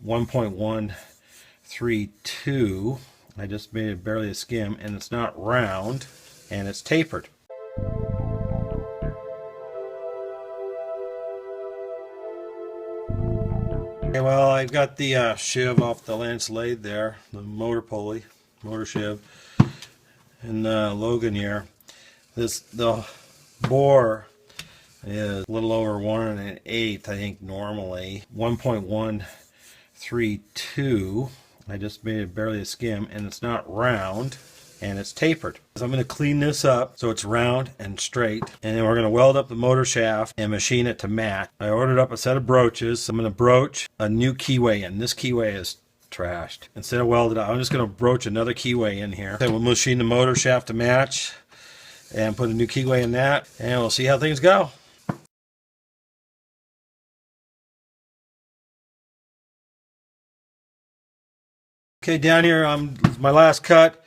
1.132. I just made it barely a skim, and it's not round, and it's tapered. Okay, well, I've got the shiv off the Lance Lathe there, the motor pulley, motor shiv, and the Logan here. The bore is a little over 1 1/8, I think, normally. 1.132. I just made it barely a skim, and it's not round, and it's tapered. So I'm going to clean this up so it's round and straight, and then we're going to weld up the motor shaft and machine it to match. I ordered up a set of broaches. So I'm going to broach a new keyway in. This keyway is trashed. Instead of weld it up, I'm just going to broach another keyway in here. Then we'll machine the motor shaft to match and put a new keyway in that, and we'll see how things go. Okay, down here, my last cut.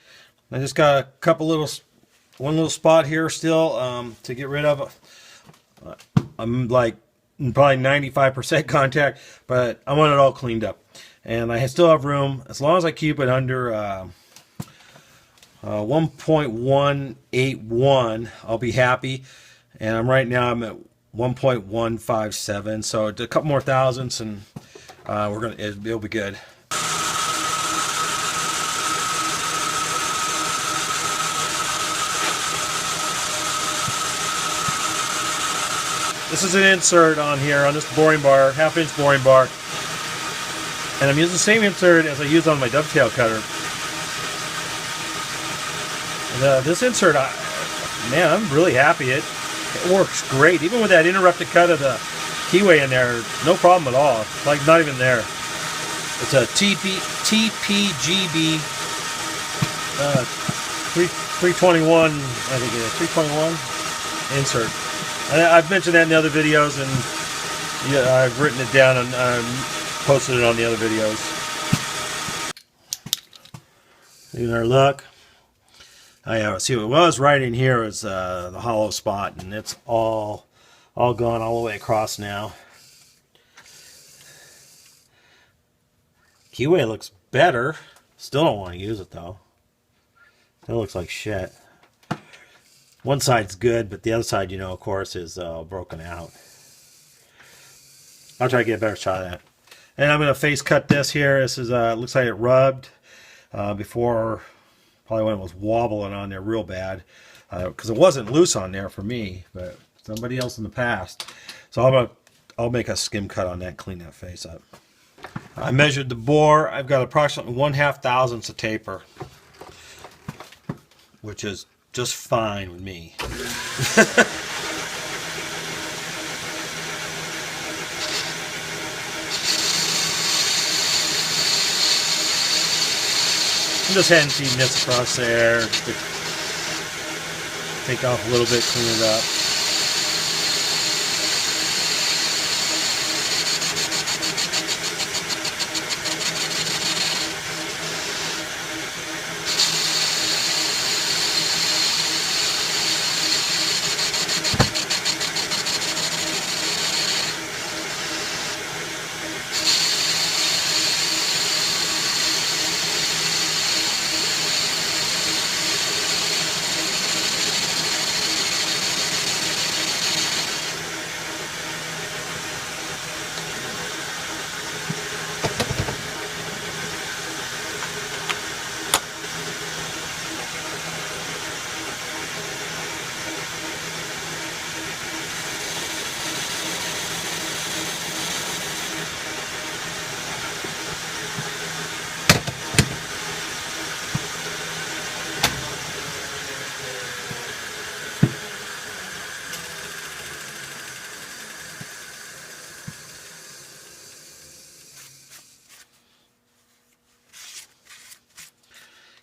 I just got a couple one little spot here still to get rid of. I'm like probably 95% contact, but I want it all cleaned up. And I still have room, as long as I keep it under 1.181, I'll be happy. And right now I'm at 1.157, so a couple more thousandths, and it'll be good. This is an insert on here on this boring bar, half-inch boring bar, and I'm using the same insert as I used on my dovetail cutter. And, this insert, man, I'm really happy. It works great, even with that interrupted cut of the keyway in there. No problem at all. It's like not even there. It's a TPGB 321, I think it is 321 insert. I've mentioned that in the other videos, and yeah, I've written it down and posted it on the other videos. Look at our look. See what was right in here is the hollow spot, and it's all gone all the way across now. Keyway looks better. Still don't want to use it though. It looks like shit. One side's good, but the other side, of course, is broken out. I'll try to get a better shot at that. And I'm going to face cut this here. This is looks like it rubbed before, probably when it was wobbling on there real bad, because it wasn't loose on there for me, but somebody else in the past. So I'll make a skim cut on that, clean that face up. I measured the bore. I've got approximately 1/2 thousandths of taper, which is just fine with me. I'm just hand feeding this across there, just to take off a little bit, clean it up.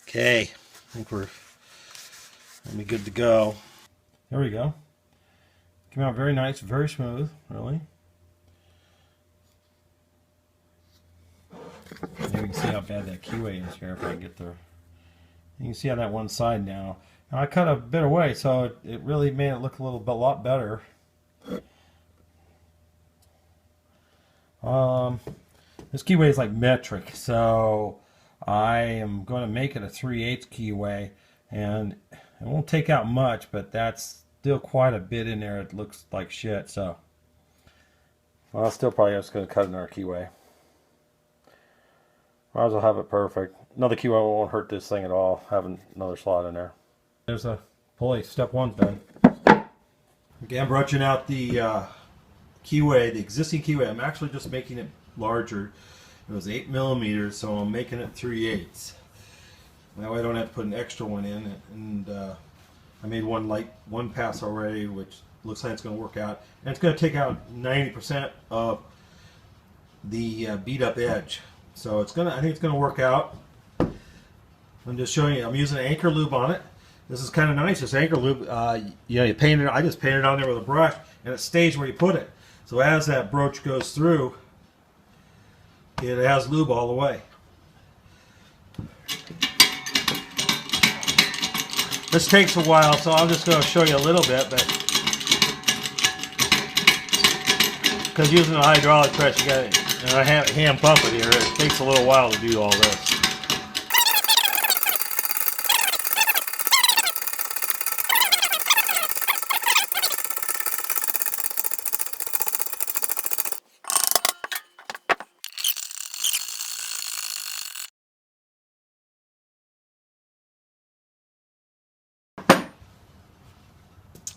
Okay, I think we're gonna be good to go. There we go. Came out very nice, very smooth, really. Here you can see how bad that keyway is here if I can get there. You can see on that one side now. Now I cut a bit away, so it really made it look a lot better. This keyway is like metric, so I am going to make it a 3/8 keyway, and it won't take out much, but that's still quite a bit in there. It looks like shit, so well, I'll still probably just going to cut another keyway. Might as well have it perfect. Another keyway won't hurt this thing at all, having another slot in there. There's a pulley. Step one's done. Okay, I'm broaching out the keyway, the existing keyway. I'm actually just making it larger. It was 8 millimeters, so I'm making it 3/8. That way I don't have to put an extra one in. And I made one pass already, which looks like it's going to work out. And it's going to take out 90% of the beat up edge. So I think it's going to work out. I'm just showing you. I'm using an anchor lube on it. This is kind of nice. This anchor lube, you paint it. I just painted it on there with a brush, and it stays where you put it. So as that broach goes through, it has lube all the way. This takes a while, so I'm just going to show you a little bit, but because using a hydraulic press, you got it, and I hand pump it here. It takes a little while to do all this.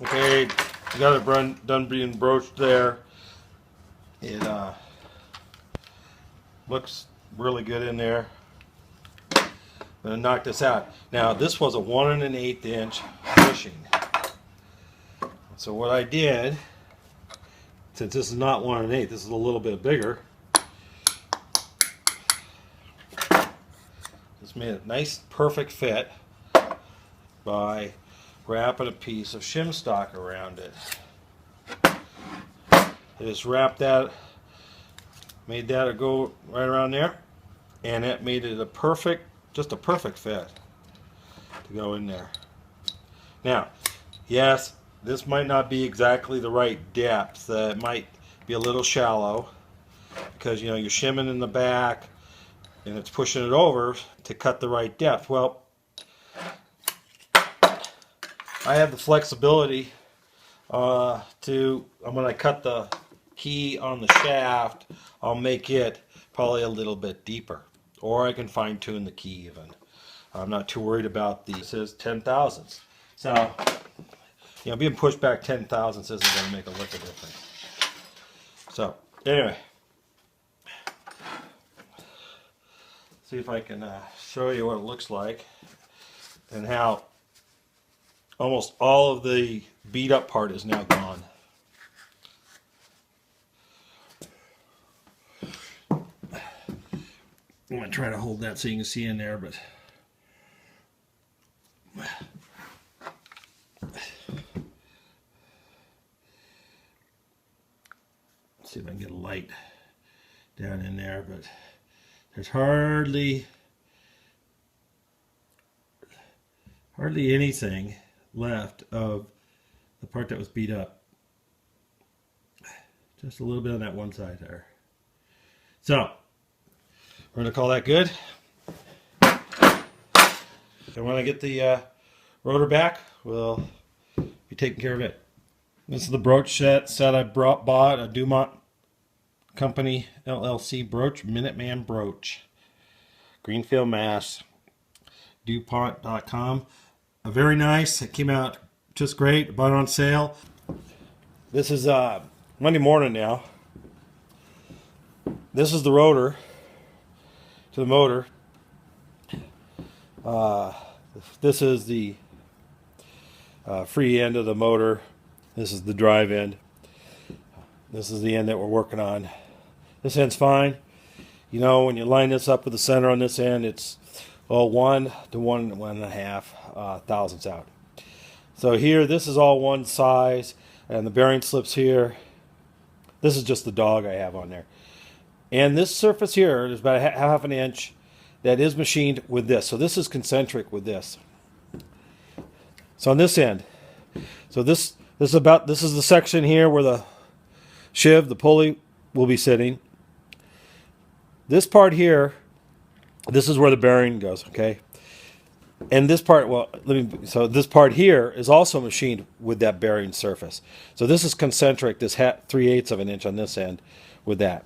Okay, got it done being broached there. It looks really good in there. I'm going to knock this out. Now this was a 1 1/8 inch bushing. So what I did, since this is not 1 1/8, this is a little bit bigger. Just made a nice perfect fit by wrapping a piece of shim stock around it. I just wrapped that, made that go right around there, and it made it just a perfect fit to go in there. Now, yes, this might not be exactly the right depth. It might be a little shallow because you're shimming in the back and it's pushing it over to cut the right depth. Well, I have the flexibility when I cut the key on the shaft, I'll make it probably a little bit deeper, or I can fine tune the key even. I'm not too worried about this is 10 thousandths. So, being pushed back 10 thousandths isn't going to make a lick of difference. So, anyway, see if I can show you what it looks like and how almost all of the beat up part is now gone. I'm going to try to hold that so you can see in there, but let's see if I can get a light down in there, but there's hardly anything left of the part that was beat up. Just a little bit on that one side there. So we're going to call that good. And when I get the rotor back, we'll be taking care of it. This is the broach set I bought, a Dumont Company LLC broach, Minuteman broach. Greenfield, Mass. DuPont.com. Very nice. It came out just great. Bought it on sale. This is Monday morning now. This is the rotor to the motor. This is the free end of the motor. This is the drive end. This is the end that we're working on. This end's fine. When you line this up with the center on this end, it's 1 to 1.5 thousandths out. So here, this is all one size, and the bearing slips here. This is just the dog I have on there. And this surface here is about a half an inch that is machined with this. So this is concentric with this. So on this end, so this is the section here where the sheave, the pulley, will be sitting. this part here, this is where the bearing goes, okay? And this part, so this part here is also machined with that bearing surface. So this is concentric, this 3/8 of an inch on this end with that.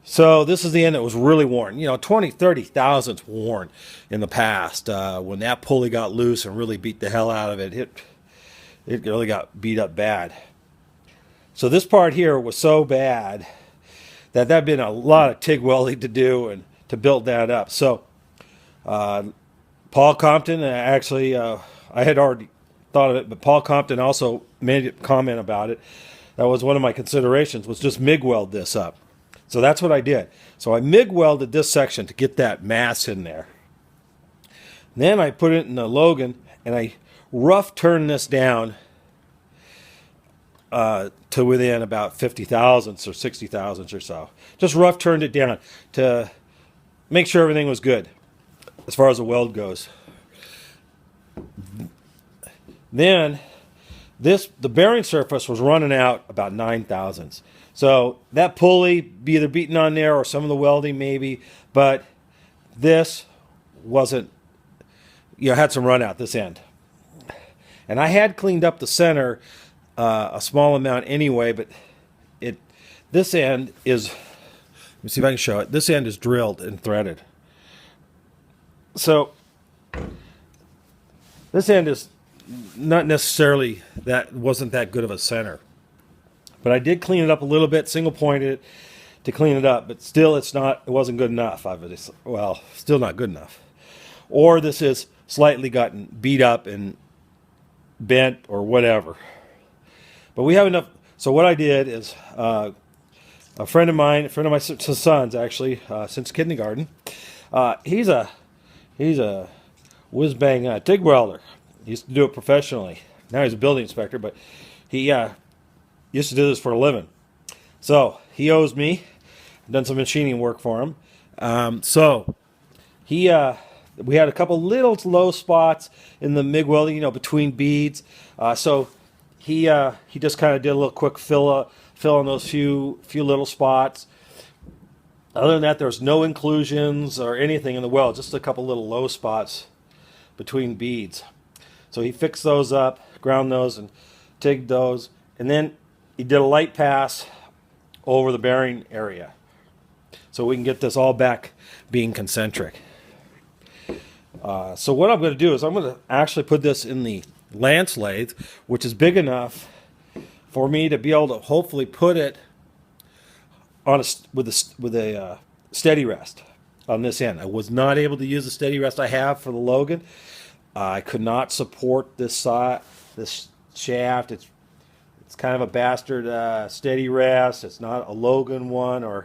So this is the end that was really worn. 20, 30 thousandths worn in the past. When that pulley got loose and really beat the hell out of it, it really got beat up bad. So this part here was so bad that that'd been a lot of TIG welding to do and to build that up. So Paul Compton, actually, I had already thought of it, but Paul Compton also made a comment about it. That was one of my considerations, was just MIG weld this up. So that's what I did. So I MIG welded this section to get that mass in there. And then I put it in the Logan and I rough turned this down to within about 50 thousandths or 60 thousandths or so. Just rough turned it down to make sure everything was good as far as the weld goes. Then the bearing surface was running out about 9 thousandths. So that pulley be either beaten on there or some of the welding maybe, but this wasn't, had some run out this end. And I had cleaned up the center a small amount anyway, but this end is, let me see if I can show it. This end is drilled and threaded. So this end is not necessarily, wasn't that good of a center. But I did clean it up a little bit, single pointed it to clean it up, but still it wasn't good enough. Well, still not good enough. Or this is slightly gotten beat up and bent or whatever. But we have enough. So what I did is a friend of my son's actually, since kindergarten, he's a whiz-bang TIG welder. He used to do it professionally. Now he's a building inspector, but he used to do this for a living. So he owes me. I've done some machining work for him. So we had a couple little low spots in the MIG welding, between beads. So he just kind of did a little quick fill in those few little spots. Other than that, there's no inclusions or anything in the weld, just a couple little low spots between beads. So he fixed those up, ground those, and TIGged those, and then he did a light pass over the bearing area so we can get this all back being concentric. So what I'm going to do is I'm going to actually put this in the Lance lathe, which is big enough for me to be able to hopefully put it on with a steady rest on this end. I was not able to use the steady rest I have for the Logan. I could not support this shaft. It's kind of a bastard steady rest. It's not a Logan one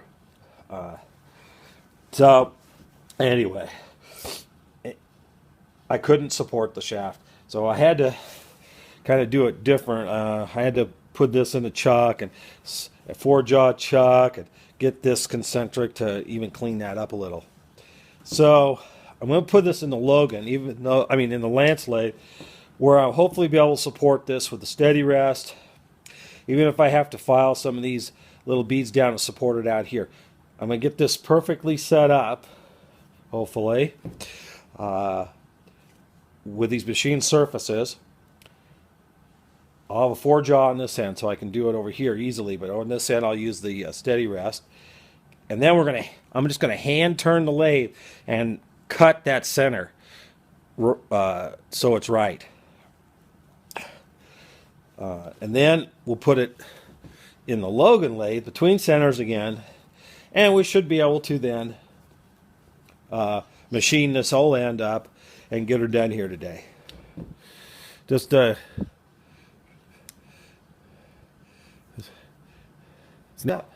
so anyway, I couldn't support the shaft. So I had to kind of do it different. I had to put this in a chuck and a 4-jaw chuck and get this concentric to even clean that up a little. So I'm going to put this in the Logan, in the Lance lathe, where I'll hopefully be able to support this with the steady rest, even if I have to file some of these little beads down and support it out here. I'm going to get this perfectly set up, hopefully, with these machine surfaces. I'll have a 4-jaw on this end so I can do it over here easily, but on this end I'll use the steady rest. And then I'm just going to hand turn the lathe and cut that center so it's right. And then we'll put it in the Logan lathe between centers again, and we should be able to then machine this whole end up and get her done here today. Just snap.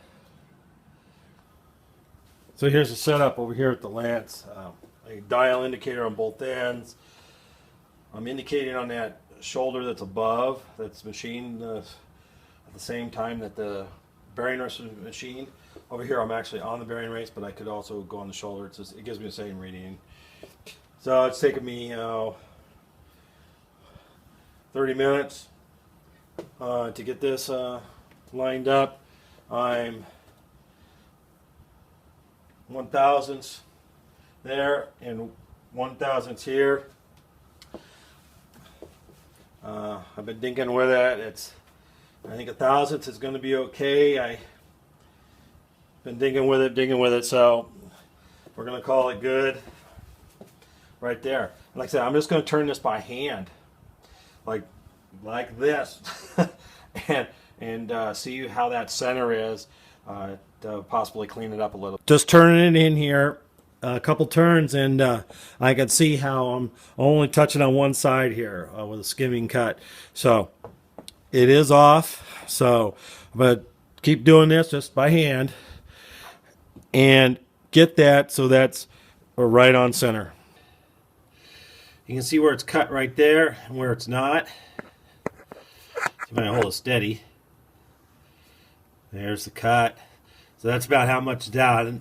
So here's the setup over here at the Lance. A dial indicator on both ends. I'm indicating on that shoulder that's above, that's machined at the same time that the bearing race is machined. Over here I'm actually on the bearing race, but I could also go on the shoulder. It gives me the same reading. So it's taken me 30 minutes to get this lined up. I'm 1/1000 there and 1/1000 here. I've been thinking with it. I think 1/1000 is going to be okay. I've been digging with it, so we're going to call it good right there. Like I said, I'm just going to turn this by hand, like this, and see how that center is, to possibly clean it up a little. Just turning it in here a couple turns, and I can see how I'm only touching on one side here with a skimming cut. So it is off. So I'm going to keep doing this just by hand and get that so that's right on center. You can see where it's cut right there and where it's not. I'm going to hold it steady. There's the cut. So that's about how much it's done.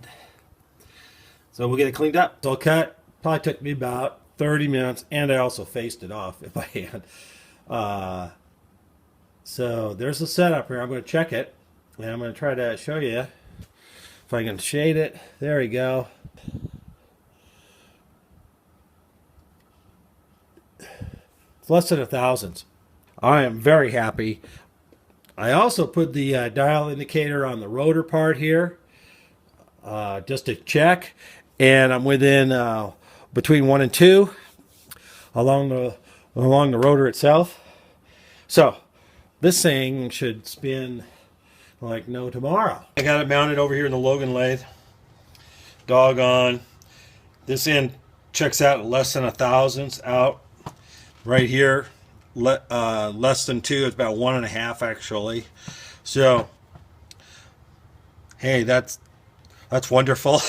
So we'll get it cleaned up. So cut probably took me about 30 minutes, and I also faced it off if I had. So there's the setup here. I'm going to check it, and I'm going to try to show you if I can shade it. There we go. It's less than 1/1000. I am very happy. I also put the dial indicator on the rotor part here, just to check, and I'm within between 1 and 2 along the rotor itself. So this thing should spin like no tomorrow. I got it mounted over here in the Logan lathe. Doggone, this end checks out at less than 1/1000 out. Right here, less than 2. It's about 1.5 actually. So hey, that's wonderful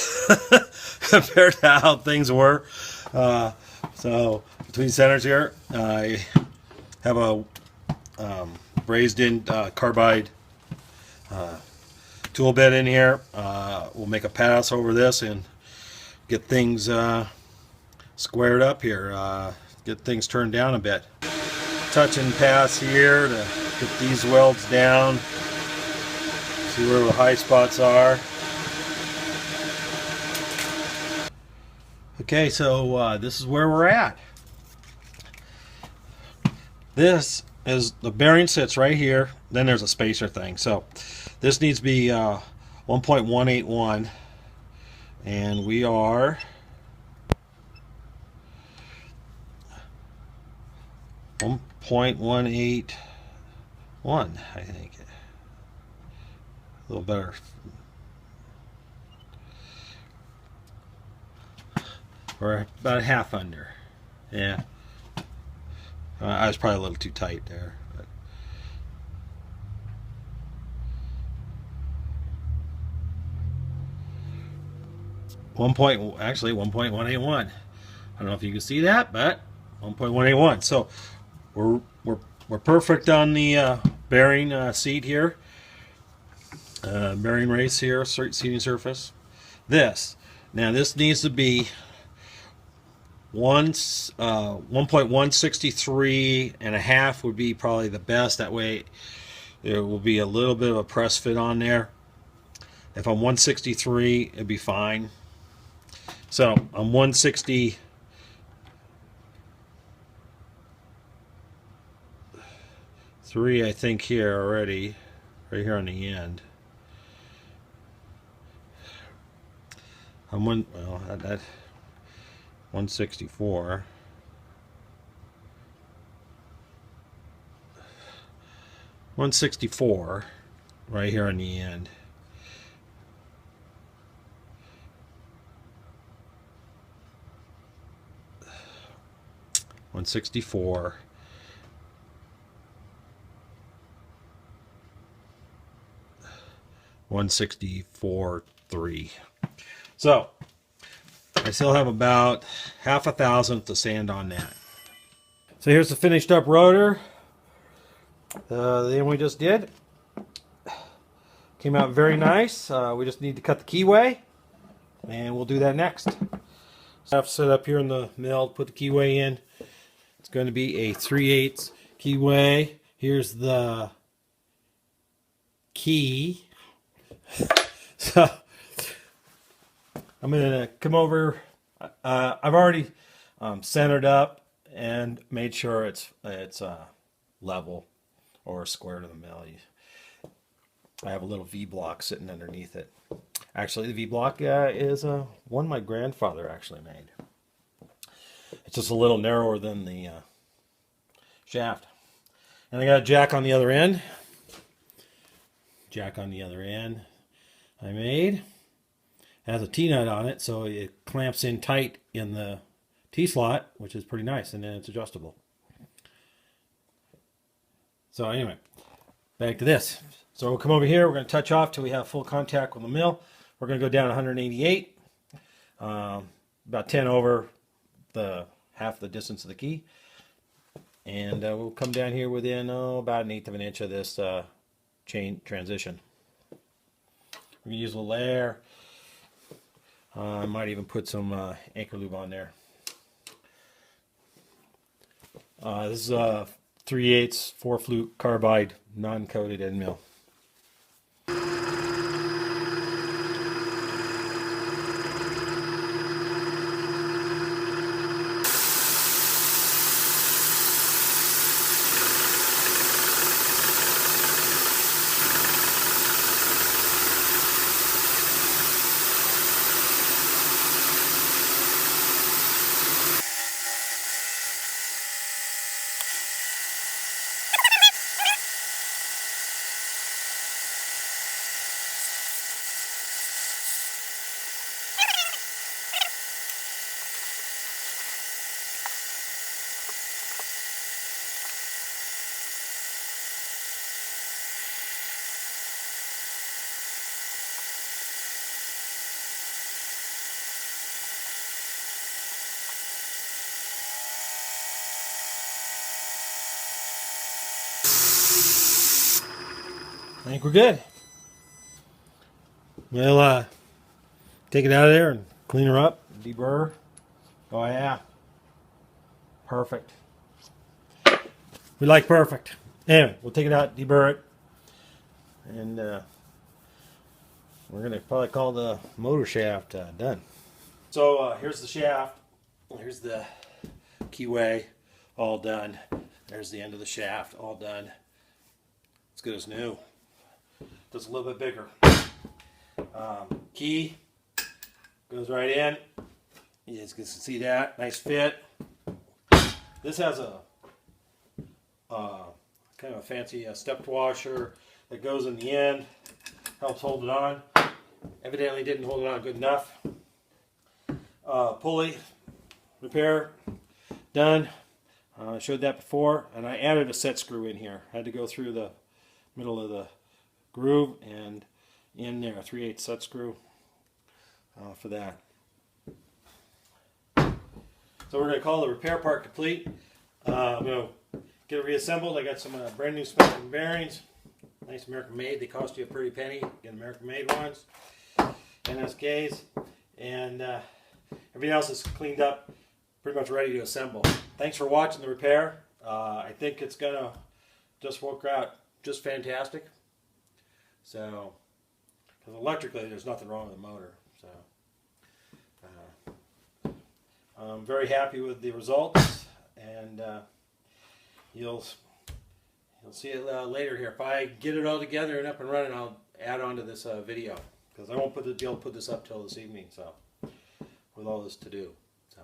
compared to how things were. So between centers here, I have a brazed in carbide tool bit in here. We'll make a pass over this and get things squared up here. Get things turned down a bit. Touch and pass here to get these welds down. See where the high spots are. Okay, so this is where we're at. This is the bearing sits right here. Then there's a spacer thing. So this needs to be 1.181, and we are 1.181, I think. A little better. Or about half under. Yeah. I was probably a little too tight there. But. Actually 1.181. I don't know if you can see that, but 1.181. So we're perfect on the bearing seat here. Bearing race here, seating surface. This needs to be 1.163 and a half would be probably the best. That way there will be a little bit of a press fit on there. If I'm 163, it'd be fine. So I'm 163, I think, here already, right here on the end. I'm 164. 164 right here on the end. $164. $164.3. So I still have about 1/1000 to sand on that. So here's the finished up rotor. The one we just did came out very nice. We just need to cut the keyway, and we'll do that next. So I have to set up here in the mill, put the keyway in. It's going to be a 3/8 keyway. Here's the key. So I'm going to come over. I've already centered up and made sure it's level or square to the mill. I have a little V block sitting underneath it. Actually, the V block is one my grandfather actually made. It's just a little narrower than the shaft. And I got a jack on the other end. Jack on the other end I made. It has a T-nut on it, so it clamps in tight in the T-slot, which is pretty nice, and then it's adjustable. So anyway, back to this. So we'll come over here, we're going to touch off till we have full contact with the mill. We're going to go down 188, about 10 over the half the distance of the key. And we'll come down here within about 1/8 of an inch of this chain transition. We're going to use a little air. I might even put some anchor lube on there. This is a 3/8 4-flute carbide non-coated end mill. I think we're good. We'll take it out of there and clean her up, deburr. Oh yeah, perfect. We like perfect. Anyway, we'll take it out, deburr it, and we're gonna probably call the motor shaft done. So here's the shaft. Here's the keyway, all done. There's the end of the shaft, all done. As good as new. Just a little bit bigger. Key goes right in. You guys can see that. Nice fit. This has a kind of a fancy stepped washer that goes in the end. Helps hold it on. Evidently didn't hold it on good enough. Pulley repair done. I showed that before, and I added a set screw in here. I had to go through the middle of the groove and in there, a 3/8 set screw for that. So we're going to call the repair part complete. I'm going to get it reassembled. I got some brand new spanking bearings, nice American made. They cost you a pretty penny. Get American made ones, NSKs, and everything else is cleaned up, pretty much ready to assemble. Thanks for watching the repair. I think it's going to just work out just fantastic. So, because electrically there's nothing wrong with the motor. So, I'm very happy with the results, and you'll see it later here. If I get it all together and up and running, I'll add on to this video, because I won't be able to put this up till this evening. So, with all this to do. So,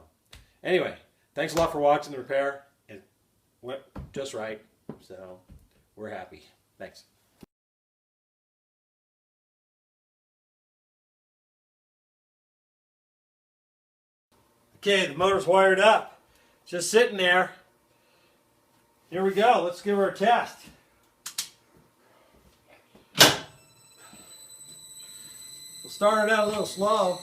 anyway, thanks a lot for watching the repair. It went just right. So, we're happy. Thanks. Okay, the motor's wired up. Just sitting there. Here we go. Let's give her a test. We'll start it out a little slow.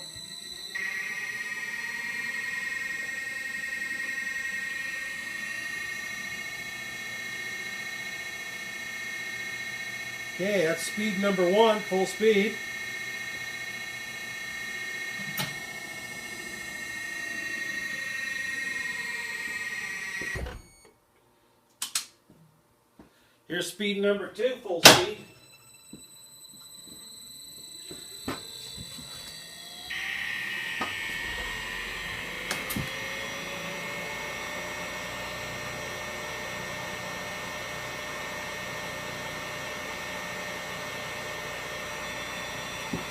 Okay, that's speed number 1, full speed. Here's speed number 2, full speed.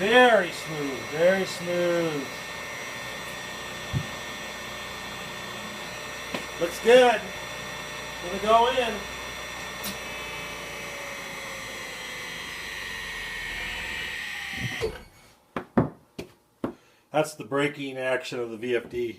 Very smooth, very smooth. Looks good. Gonna go in. That's the braking action of the VFD.